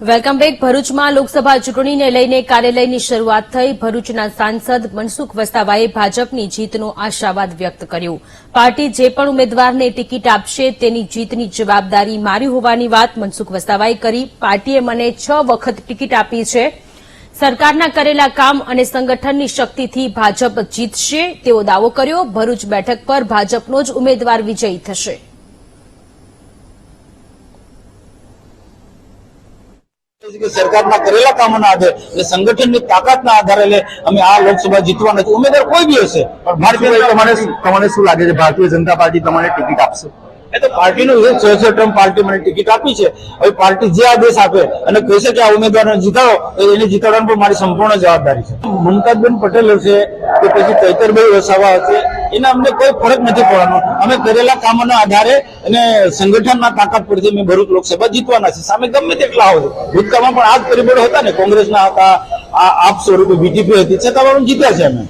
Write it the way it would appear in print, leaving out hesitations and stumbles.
Welcome back. ભરૂચમાં લોકસભા ચૂંટણીને લઈને કાર્યાલયની શરૂઆત થઈ. ભરૂચના સાંસદ મનસુખ વસાવાએ ભાજપની જીતનો આશાવાદ વ્યક્ત કર્યો. પાર્ટી જે પણ ઉમેદવારને ટિકિટ આપશે તેની જીતની જવાબદારી મારી હોવાની વાત મનસુખ વસાવાએ કરી. પાર્ટીએ મને 6 વખત ટિકિટ આપી છે. સરકારના કરેલા કામ અને સંગઠનની શક્તિથી ભાજપ જીતશે તેવો દાવો કર્યો. ભરૂચ બેઠક પર ભાજપનો જ ઉમેદવાર વિજયી થશે. સરકારના કરેલા કામોના આધારે એટલે સંગઠનની તાકાતના આધારે અમે આ લોકસભા જીતવા નથી. ઉમેદવાર કોઈ બી હશે પણ ભારતીય તમને શું લાગે છે ભારતીય જનતા પાર્ટી તમને ટિકિટ આપશે? એ તો પાર્ટીનું 6 ટર્મ પાર્ટી મને ટિકિટ આપી છે. હવે પાર્ટી જે આદેશ આપે અને કહેશે કે આ ઉમેદવારને જીતાડો તો એને જીતાડવાની પણ મારી સંપૂર્ણ જવાબદારી છે. મમતાબેન પટેલ હશે કે પછી ચૈતરભાઈ વસાવા હશે એના અમને કોઈ ફરક નથી પડવાનો. અમે કરેલા કામોના આધારે અને સંગઠનના તાકાત પરથી અમે ભરૂચ લોકસભા જીતવાના છે. સામે ગમે તેટલા હોય ભૂતકાળમાં પણ આ જ પરિબળો હતા ને, કોંગ્રેસના હતા, આપ સ્વરૂપે બીટીપી હતી, છતાં પણ જીત્યા છે અમે.